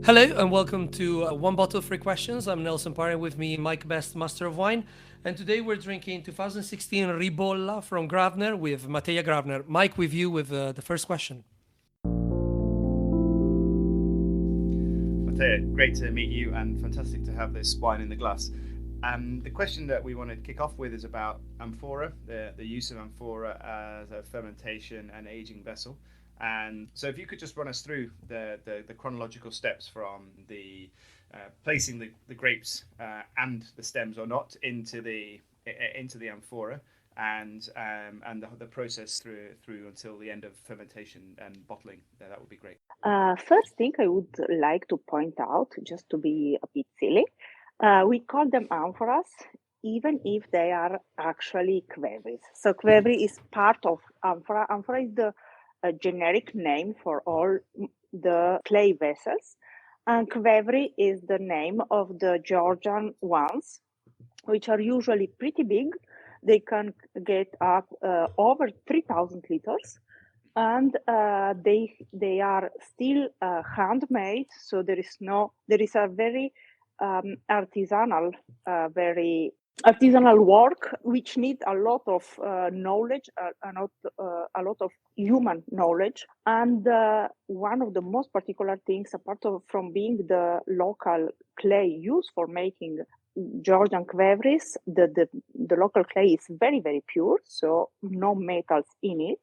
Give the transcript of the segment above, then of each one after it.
Hello and welcome to One Bottle Free Questions. I'm Nelson Parra, with me Mike Best, Master of Wine. And today we're drinking 2016 Ribolla from Gravner with Mateja Gravner. Mike, with you with the first question. Mateja, great to meet you and fantastic to have this wine in the glass. The question that we want to kick off with is about amphora, the use of amphora as a fermentation and aging vessel. And so if you could just run us through the chronological steps from the placing the grapes and the stems or not into the amphora and the process through until the end of fermentation and bottling, that would be great. First thing I would like to point out, just to be a bit silly, we call them amphoras even if they are actually Qvevris. So Qvevri is part of amphora. Amphora is the generic name for all the clay vessels, and Qvevri is the name of the Georgian ones, which are usually pretty big. They can get up over 3,000 liters. And they are still handmade, so there is a very artisanal work which needs a lot of knowledge, a lot of human knowledge. And one of the most particular things, from being the local clay used for making Georgian Qvevris, the local clay is very, very pure, so no metals in it.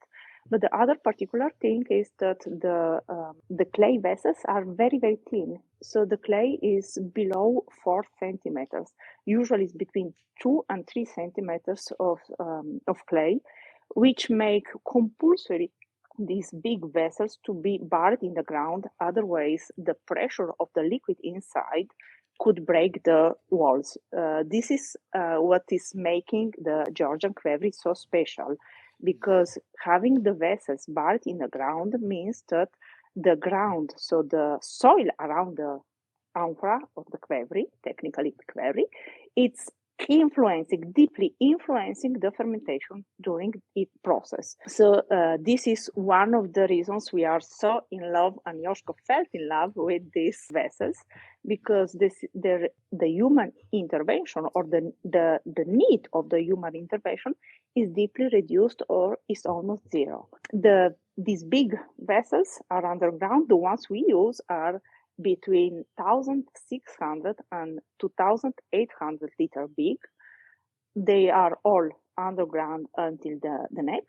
But the other particular thing is that the clay vessels are very, very thin. So the clay is below 4 centimeters. Usually it's between 2 and 3 centimeters of clay, which make compulsory these big vessels to be buried in the ground. Otherwise, the pressure of the liquid inside could break the walls. This is what is making the Georgian Qvevri so special, because having the vessels buried in the ground means that the ground, so the soil around the amphora of the Qvevri, technically Qvevri, it's deeply influencing the fermentation during its process. So this is one of the reasons we are so in love, and Josko felt in love with these vessels, because the human intervention, or the need of the human intervention, is deeply reduced or is almost zero. These big vessels are underground. The ones we use are between 1,600 and 2,800 liter big. They are all underground until the neck.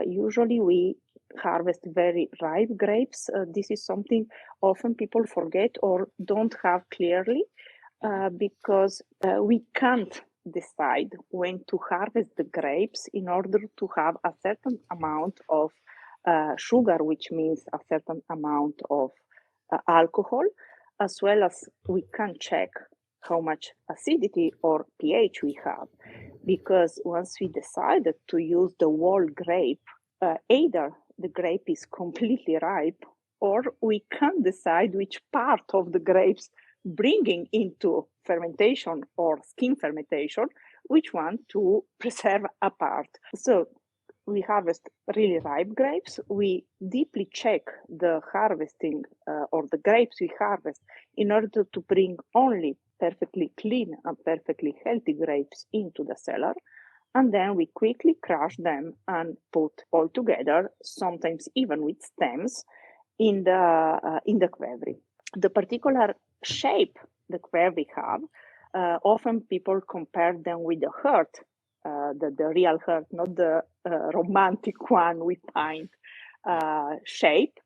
Usually we harvest very ripe grapes. This is something often people forget or don't have clearly, because we can't decide when to harvest the grapes in order to have a certain amount of sugar, which means a certain amount of alcohol, as well as we can check how much acidity or pH we have. Because once we decided to use the whole grape, either the grape is completely ripe, or we can decide which part of the grapes bringing into fermentation or skin fermentation, which one to preserve apart. So we harvest really ripe grapes. We deeply check the harvesting or the grapes we harvest in order to bring only perfectly clean and perfectly healthy grapes into the cellar. And then we quickly crush them and put all together, sometimes even with stems, in the Qvevri. The particular shape the Qvevri have, often people compare them with the heart, the real heart, not the romantic one we find shape.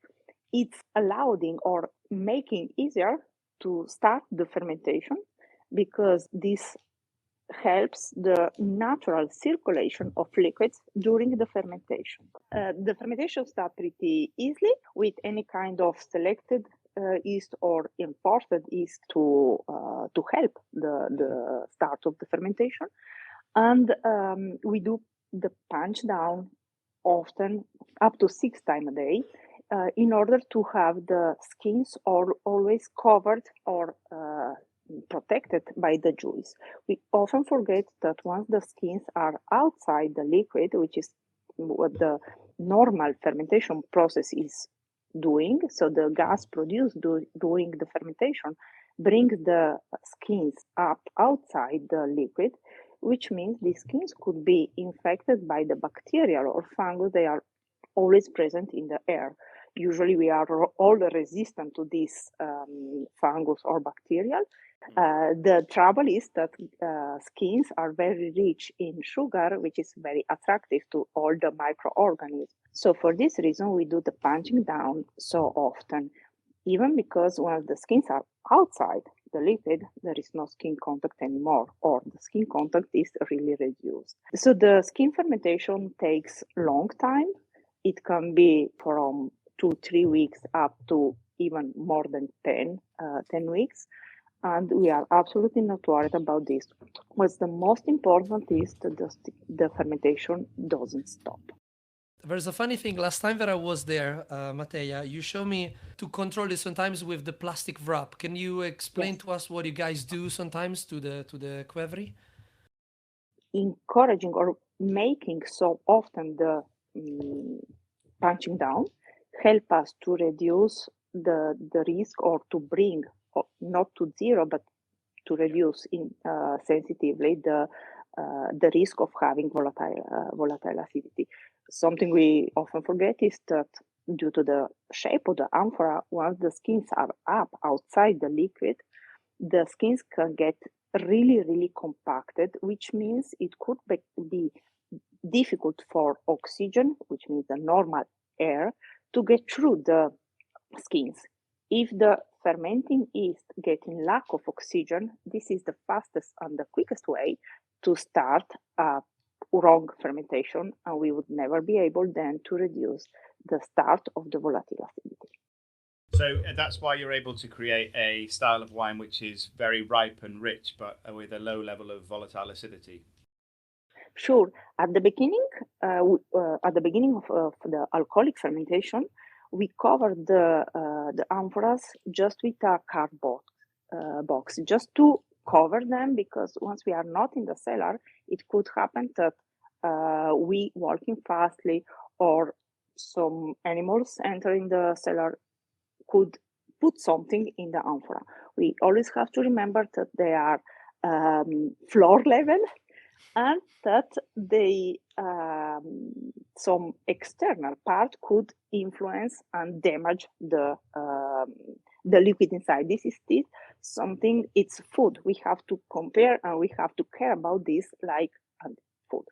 It's allowing or making easier to start the fermentation, because this helps the natural circulation of liquids during the fermentation. The fermentation starts pretty easily with any kind of selected yeast or enforced yeast to help the start of the fermentation. And we do the punch down often up to 6 times a day, in order to have the skins always covered or protected by the juice. We often forget that once the skins are outside the liquid, which is what the normal fermentation process is doing. So the gas produced during the fermentation brings the skins up outside the liquid, which means the skins could be infected by the bacterial or fungus. They are always present in the air. Usually we are all resistant to this fungus or bacterial. The trouble is that skins are very rich in sugar, which is very attractive to all the microorganisms. So for this reason, we do the punching down so often, even because once the skins are outside the liquid, there is no skin contact anymore, or the skin contact is really reduced. So the skin fermentation takes long time. It can be from 2-3 weeks up to even more than 10 weeks. And we are absolutely not worried about this. What's the most important is that the fermentation doesn't stop. There's a funny thing. Last time that I was there, Mateja, you showed me to control it sometimes with the plastic wrap. Can you explain to us what you guys do sometimes to the Qvevri? Encouraging or making so often the punching down help us to reduce the risk, or to bring, not to zero, but to reduce sensitively the risk of having volatile acidity. Something we often forget is that due to the shape of the amphora, once the skins are up outside the liquid, the skins can get really, really compacted, which means it could be difficult for oxygen, which means the normal air, to get through the skins. If the fermenting yeast getting lack of oxygen, this is the fastest and the quickest way to start a wrong fermentation, and we would never be able then to reduce the start of the volatile acidity. So that's why you're able to create a style of wine which is very ripe and rich, but with a low level of volatile acidity. Sure. At the beginning of the alcoholic fermentation, we covered the amphoras just with a cardboard box, just to cover them, because once we are not in the cellar, it could happen that we walking fastly, or some animals entering the cellar could put something in the amphora. We always have to remember that they are floor level, and that they some external part could influence and damage the liquid inside. This is something. It's food. We have to compare, and we have to care about this like food.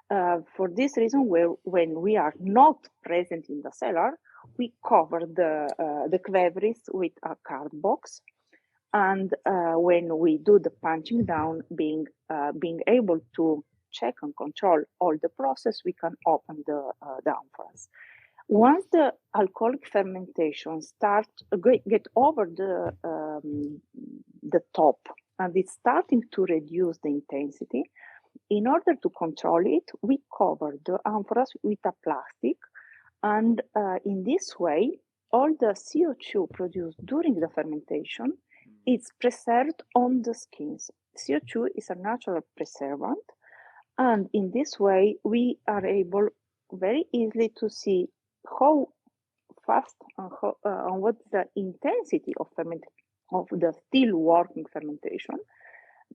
For this reason, when we are not present in the cellar, we cover the Qvevris with a card box. And when we do the punching down, being able to check and control all the process, we can open the amphoras. Once the alcoholic fermentation get over the top, and it's starting to reduce the intensity, in order to control it, we cover the amphoras with a plastic, and in this way, all the CO2 produced during the fermentation is preserved on the skins. CO2 is a natural preservant, and in this way, we are able very easily to see how fast and what's the intensity of the still working fermentation.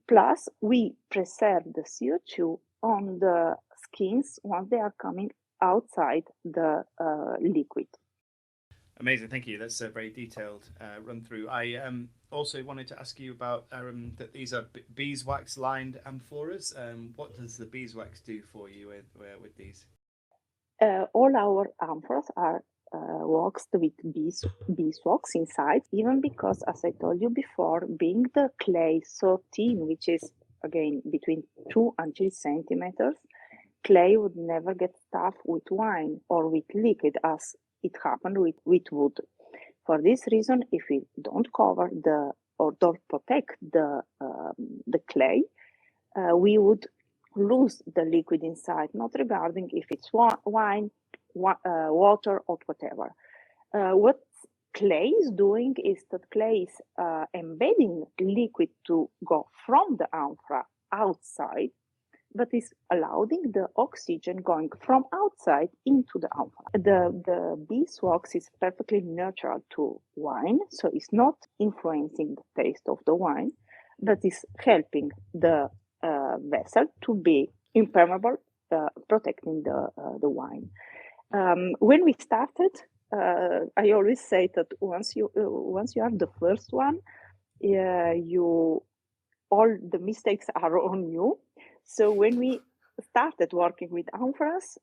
Plus, we preserve the CO2 on the skins once they are coming outside the liquid. Amazing, thank you. That's a very detailed run through. I also wanted to ask you about that these are beeswax lined amphoras. What does the beeswax do for you with these? All our amphoras are waxed with beeswax inside, even because, as I told you before, being the clay so thin, which is again between 2 and 3 centimeters, clay would never get stuffed with wine or with liquid as it happened with wood. For this reason, if we don't cover or don't protect the clay, we would lose the liquid inside, not regarding if it's wine, water, or whatever. What clay is doing is that clay is embedding liquid to go from the amphora outside, but is allowing the oxygen going from outside into the amphora. The beeswax is perfectly neutral to wine, so it's not influencing the taste of the wine, but is helping the vessel to be impermeable, protecting the wine. When we started, I always say that once you are the first one, all the mistakes are on you. So when we started working with amphoras,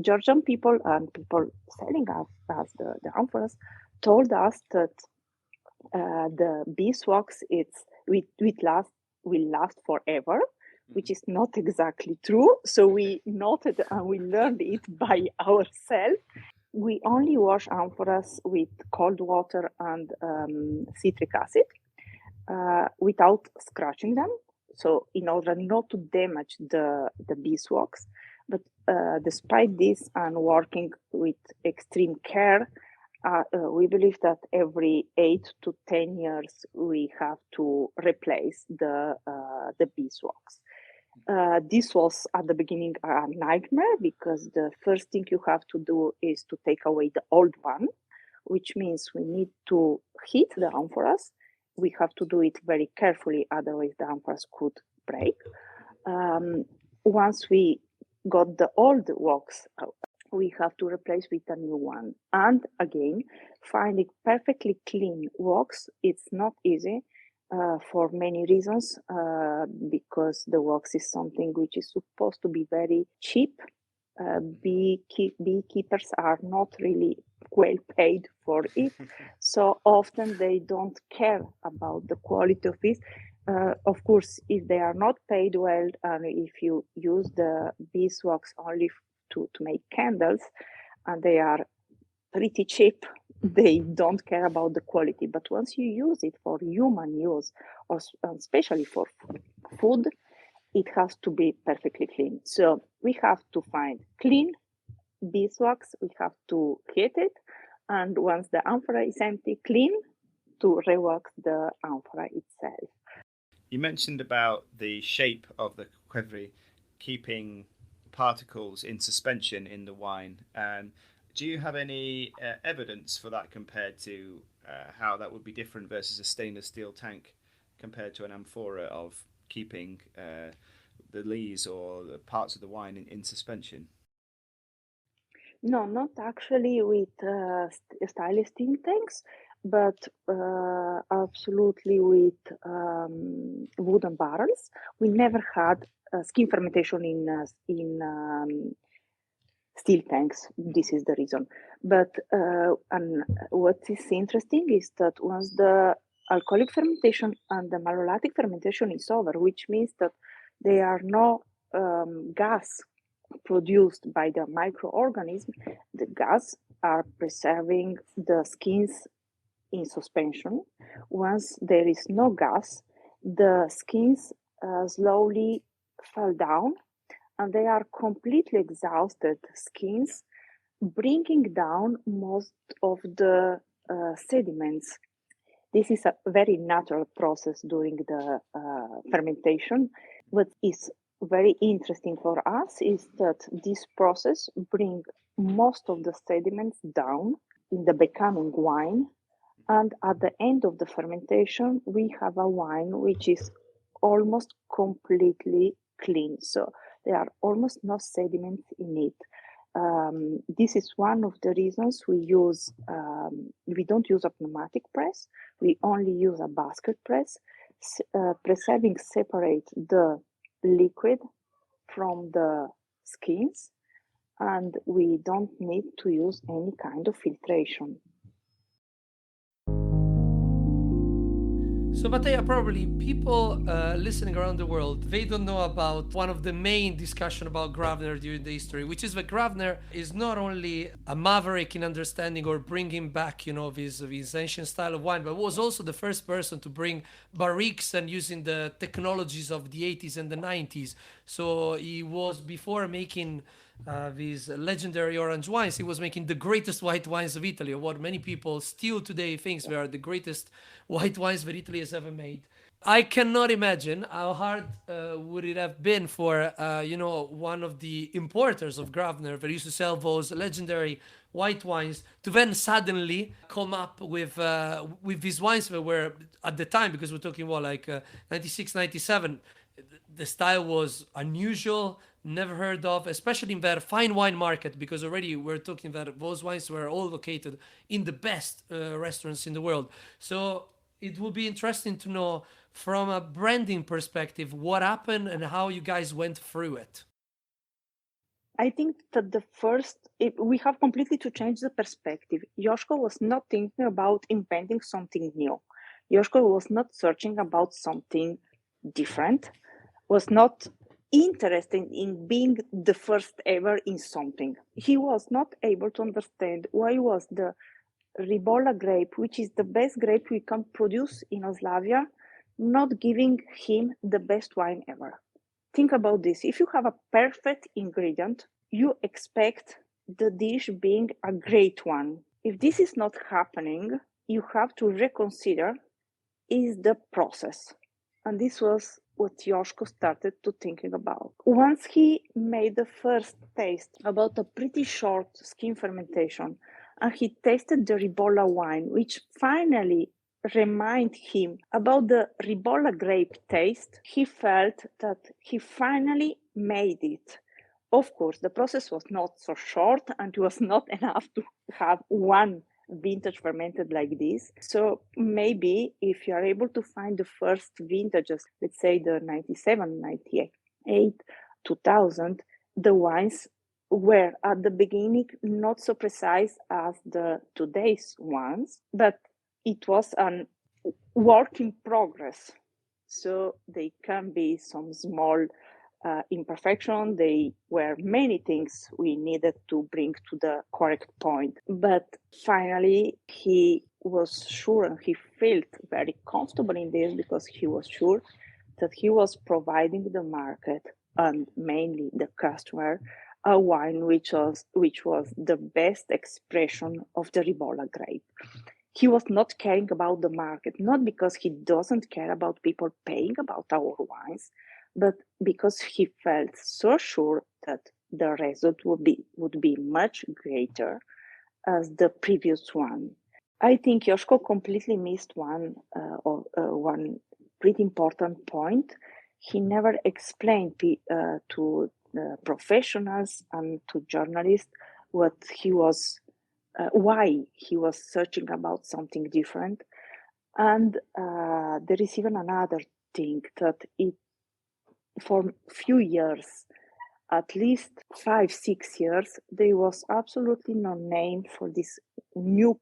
Georgian people and people selling us the amphoras told us that the beeswax will last forever, which is not exactly true. So we noted and we learned it by ourselves. We only wash amphoras with cold water and citric acid without scratching them. So in order not to damage the beeswax. But despite this and working with extreme care, we believe that every 8 to 10 years we have to replace the beeswax. This was at the beginning a nightmare because the first thing you have to do is to take away the old one, which means we need to heat the amphoras. We have to do it very carefully, otherwise the amphoras could break. Once we got the old wax out, we have to replace with a new one. And again, finding perfectly clean wax, it's not easy for many reasons, because the wax is something which is supposed to be very cheap. Beekeepers are not really well paid for it, so often they don't care about the quality of it. Of course, if they are not paid well, and if you use the beeswax only to make candles, and they are pretty cheap, they don't care about the quality. But once you use it for human use, or especially for food, it has to be perfectly clean. So we have to find clean beeswax, we have to heat it, and once the amphora is empty, clean, to rewax the amphora itself. You mentioned about the shape of the Qvevri keeping particles in suspension in the wine. Do you have any evidence for that compared to how that would be different versus a stainless steel tank compared to an amphora of keeping the lees or the parts of the wine in suspension? No, not actually with stainless steel tanks, but absolutely with wooden barrels. We never had skin fermentation in steel tanks. This is the reason. But and what is interesting is that once the alcoholic fermentation and the malolactic fermentation is over, which means that there are no gas produced by the microorganism, the gas are preserving the skins in suspension. Once there is no gas, the skins slowly fall down, and they are completely exhausted skins, bringing down most of the sediments. This is a very natural process during the fermentation. What is very interesting for us is that this process brings most of the sediments down in the becoming wine, and at the end of the fermentation we have a wine which is almost completely clean, so there are almost no sediments in it. This is one of the reasons we don't use a pneumatic press, we only use a basket press. Preserving separate the liquid from the skins, and we don't need to use any kind of filtration. So Mateja, probably people listening around the world, they don't know about one of the main discussion about Gravner during the history, which is that Gravner is not only a maverick in understanding or bringing back, his ancient style of wine, but was also the first person to bring barriques and using the technologies of the 80s and the 90s. So he was, before making these legendary orange wines, he was making the greatest white wines of Italy, or what many people still today thinks they are the greatest white wines that Italy has ever made. I cannot imagine how hard would it have been for one of the importers of Gravner that used to sell those legendary white wines to then suddenly come up with these wines that were at the time, because we're talking about like 96, 97. The style was unusual, never heard of, especially in that fine wine market, because already we're talking that those wines were all located in the best restaurants in the world. So it will be interesting to know from a branding perspective what happened and how you guys went through it. I think that we have completely to change the perspective. Josko was not thinking about inventing something new. Josko was not searching about something different, was not interested in being the first ever in something. He was not able to understand why was the Ribolla grape, which is the best grape we can produce in Oslavia, not giving him the best wine ever. Think about this. If you have a perfect ingredient, you expect the dish being a great one. If this is not happening, you have to reconsider is the process. And this was what Josko started to thinking about. Once he made the first taste about a pretty short skin fermentation, and he tasted the Ribolla wine, which finally remind him about the Ribolla grape taste, he felt that he finally made it. Of course, the process was not so short and it was not enough to have one vintage fermented like this. So maybe if you are able to find the first vintages, let's say the 97, 98, 2000, the wines were at the beginning not so precise as the today's ones, but it was a work in progress. So they can be some small imperfection. They were many things we needed to bring to the correct point. But finally, he was sure and he felt very comfortable in this because he was sure that he was providing the market and mainly the customer a wine which was the best expression of the Ribolla grape. He was not caring about the market, not because he doesn't care about people paying about our wines, but because he felt so sure that the result would be much greater as the previous one. I think Josko completely missed one pretty important point. He never explained to professionals and to journalists what he was, why he was searching about something different. And there is even another thing that for few years, at least 5-6 years, there was absolutely no name for this new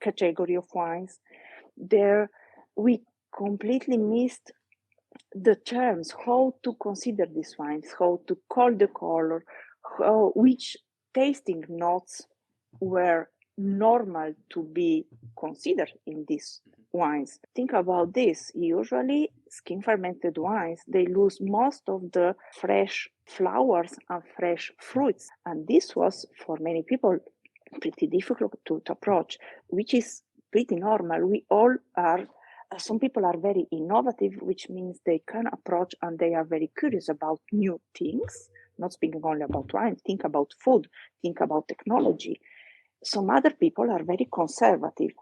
category of wines. There, we completely missed the terms, how to consider these wines, how to call the color, which tasting notes were normal to be considered in these wines. Think about this. Usually, skin fermented wines, they lose most of the fresh flowers and fresh fruits. And this was, for many people, pretty difficult to approach, which is pretty normal. We all are. Some people are very innovative, which means they can approach and they are very curious about new things, not speaking only about wine, think about food, think about technology. Some other people are very conservative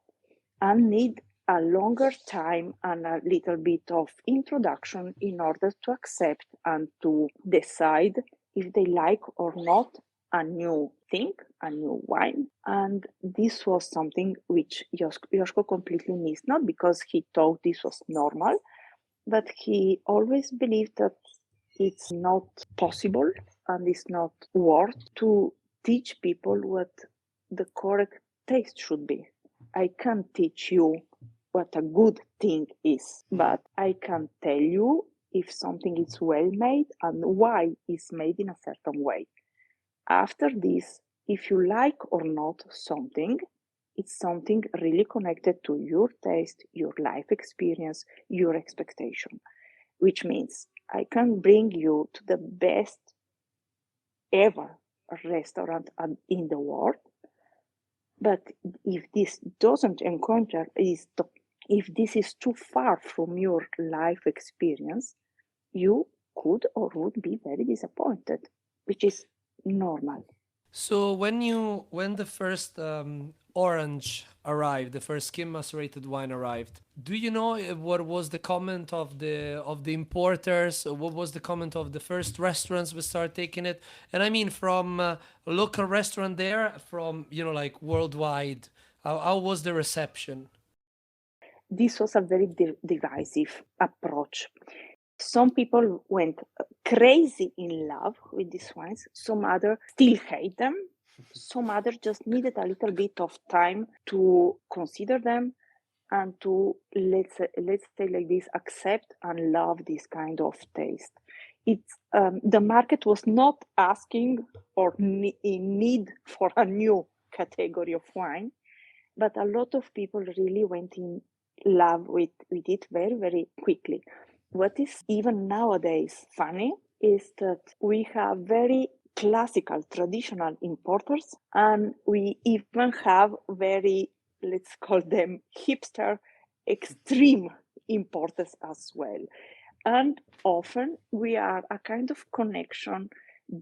and need a longer time and a little bit of introduction in order to accept and to decide if they like or not a new thing, a new wine. And this was something which Josko completely missed, not because he thought this was normal, but he always believed that it's not possible and it's not worth to teach people what the correct taste should be. I can't teach you what a good thing is, but I can tell you if something is well made and why it's made in a certain way. After this, if you like or not something, it's something really connected to your taste, your life experience, your expectation, which means I can bring you to the best ever restaurant in the world. But if this doesn't encounter is If this is too far from your life experience, you could or would be very disappointed, which is normal. So when the first orange arrived, the first skim macerated wine arrived, do you know what was the comment of the importers? What was the comment of the first restaurants that start taking it? And I mean from a local restaurant there, from like worldwide. How was the reception? This was a very divisive approach. Some people went crazy in love with these wines. Some others still hate them. Some others just needed a little bit of time to consider them and to let's say like this, accept and love this kind of taste. It's the market was not asking or in need for a new category of wine, but a lot of people really went in love with it very, very quickly. What is even nowadays funny is that we have very classical, traditional importers, and we even have very, let's call them hipster, extreme importers as well. And often we are a kind of connection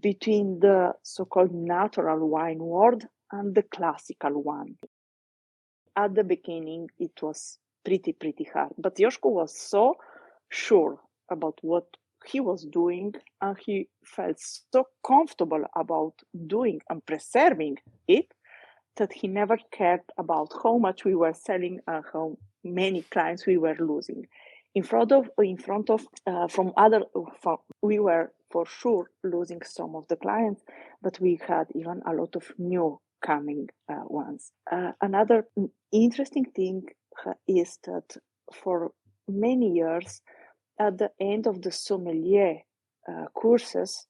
between the so-called natural wine world and the classical one. At the beginning, it was pretty hard, but Josko was so sure about what he was doing, and he felt so comfortable about doing and preserving it, that he never cared about how much we were selling and how many clients we were losing. We were for sure losing some of the clients, but we had even a lot of new coming ones. Another interesting thing is that for many years, at the end of the sommelier courses,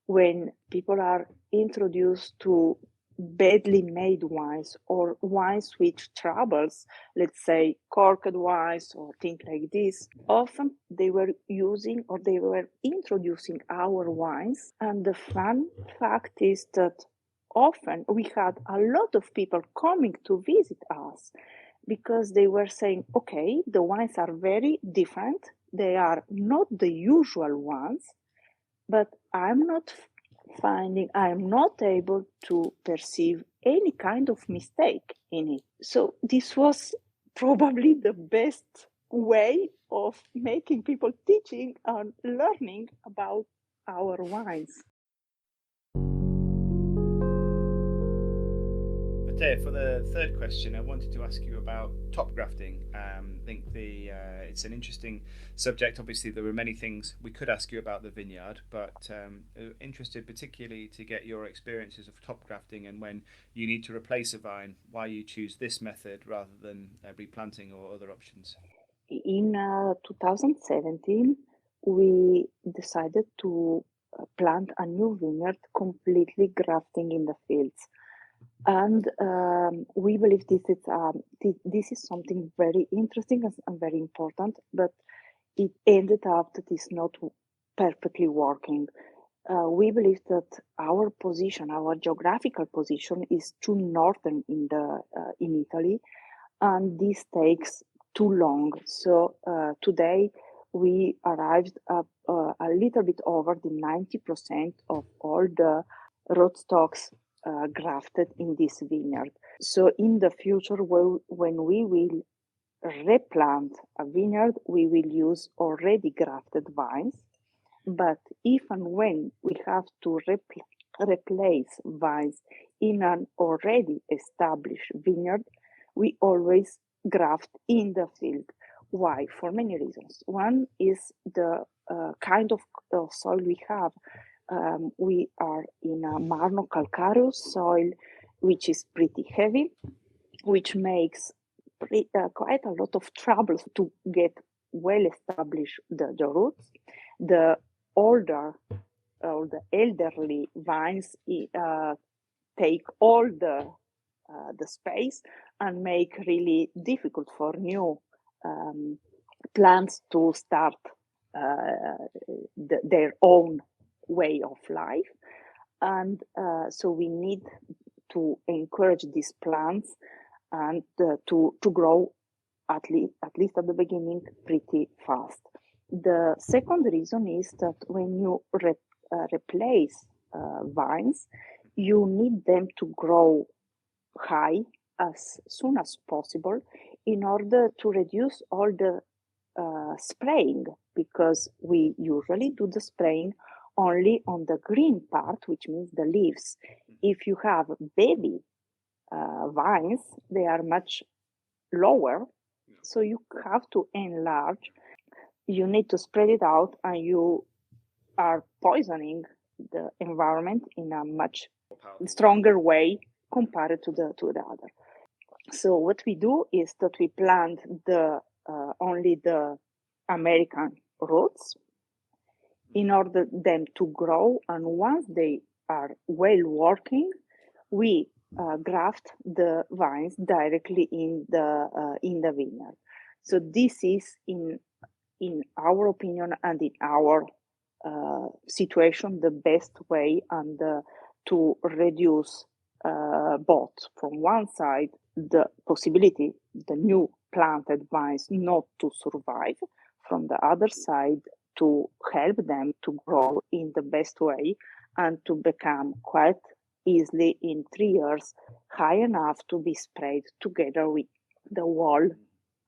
when people are introduced to badly made wines or wines with troubles, let's say corked wines or things like this, often they were using or they were introducing our wines. And the fun fact is that often we had a lot of people coming to visit us because they were saying, okay, the wines are very different. They are not the usual ones, but I'm not able to perceive any kind of mistake in it. So this was probably the best way of making people teaching and learning about our wines. Mateja, for the third question, I wanted to ask you about top grafting. I think it's an interesting subject. Obviously, there were many things we could ask you about the vineyard, but interested particularly to get your experiences of top grafting and when you need to replace a vine, why you choose this method rather than replanting or other options. In 2017, we decided to plant a new vineyard, completely grafting in the fields. And we believe this is something very interesting and very important, but it ended up that it's not perfectly working. We believe that our position, our geographical position, is too northern in Italy, and this takes too long. So today we arrived at a little bit over the 90% of all the rootstocks grafted in this vineyard. So in the future, when we will replant a vineyard, we will use already grafted vines. But if and when we have to replace vines in an already established vineyard, we always graft in the field. Why? For many reasons. One is the kind of soil we have. We are in a marno-calcareous soil, which is pretty heavy, which makes quite a lot of troubles to get well established the roots. The older or the elderly vines take all the space and make really difficult for new plants to start their own way of life. And so we need to encourage these plants and to grow at least at the beginning, pretty fast. The second reason is that when you replace vines, you need them to grow high as soon as possible in order to reduce all the spraying, because we usually do the spraying only on the green part, which means the leaves. If you have baby vines, they are much lower, so you have to enlarge. You need to spread it out, and you are poisoning the environment in a much stronger way compared to the other. So what we do is that we plant only the American roots in order them to grow, and once they are well working, we graft the vines directly in the vineyard. So this is in our opinion and in our situation the best way and to reduce both from one side the possibility the new planted vines not to survive, from the other side to help them to grow in the best way and to become quite easily in 3 years high enough to be sprayed together with the wall.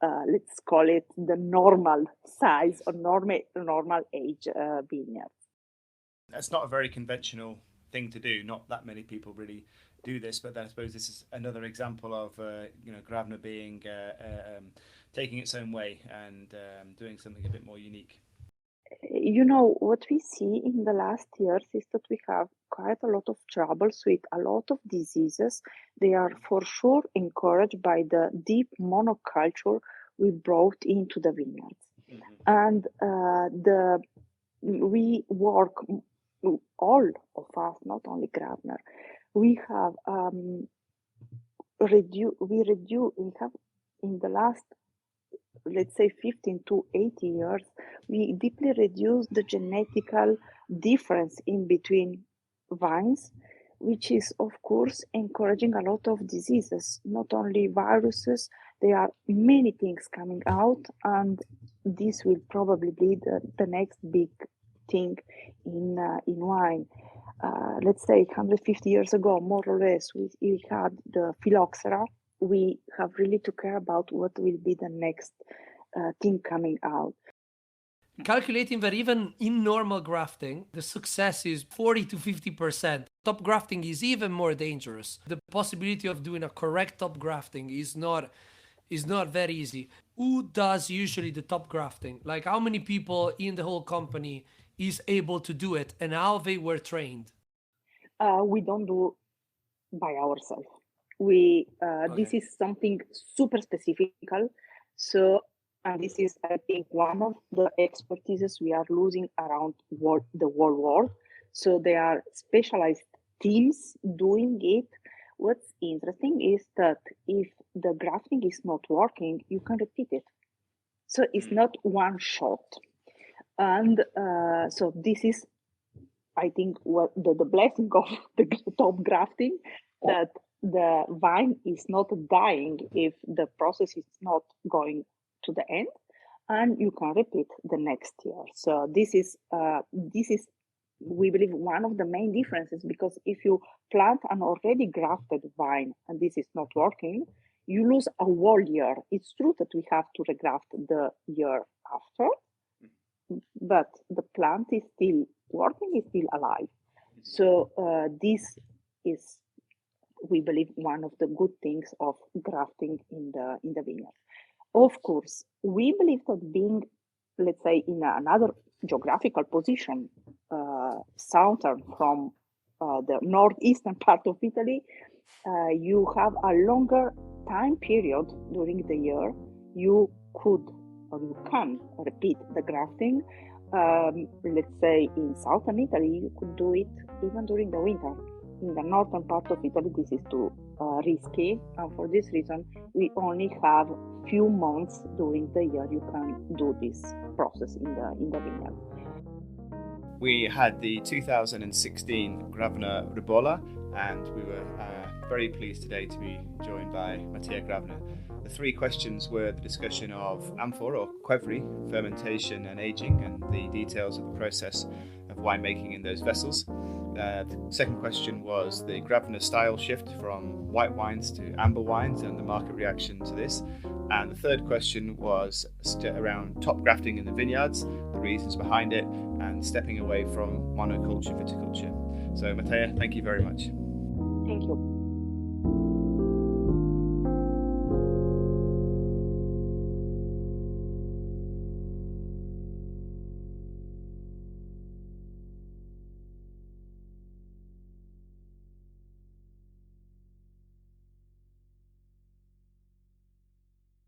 Let's call it the normal size or normal age vineyard. That's not a very conventional thing to do. Not that many people really do this, but I suppose this is another example of Gravner being taking its own way and doing something a bit more unique. What we see in the last years is that we have quite a lot of troubles with a lot of diseases. They are for sure encouraged by the deep monoculture we brought into the vineyards. And we work, all of us, not only Gravner, we have in the last, let's say 15 to 80 years, we deeply reduced the genetical difference in between vines, which is of course encouraging a lot of diseases, not only viruses. There are many things coming out, and this will probably be the next big thing in wine. Let's say 150 years ago, more or less, we had the phylloxera. We have really to care about what will be the next thing coming out. Calculating that even in normal grafting, the success is 40 to 50%. Top grafting is even more dangerous. The possibility of doing a correct top grafting is not very easy. Who does usually the top grafting? Like, how many people in the whole company is able to do it, and how they were trained? We don't do by ourselves. This is something super specific. So, and this is, I think, one of the expertises we are losing around the whole world. So there are specialized teams doing it. What's interesting is that if the grafting is not working, you can repeat it. So it's not one shot. And so this is, I think, what the blessing of the top grafting, that the vine is not dying if the process is not going to the end, and you can repeat the next year. So this is we believe one of the main differences, because if you plant an already grafted vine and this is not working, you lose a whole year. It's true that we have to regraft the year after, but the plant is still working, is still alive. So this is, we believe, one of the good things of grafting in the vineyard. Of course, we believe that being, let's say, in another geographical position, southern from the northeastern part of Italy, you have a longer time period during the year. You could or you can repeat the grafting. Let's say in southern Italy, you could do it even during the winter. In the northern part of Italy, this is too risky, and for this reason, we only have few months during the year you can do this process in the vineyard. We had the 2016 Gravner Ribolla, and we were very pleased today to be joined by Mateja Gravner. The three questions were the discussion of amphora or Qvevri, fermentation and aging, and the details of the process of winemaking in those vessels. The second question was the Gravner style shift from white wines to amber wines and the market reaction to this. And the third question was around top grafting in the vineyards, the reasons behind it, and stepping away from monoculture viticulture. So Mateja, thank you very much. Thank you.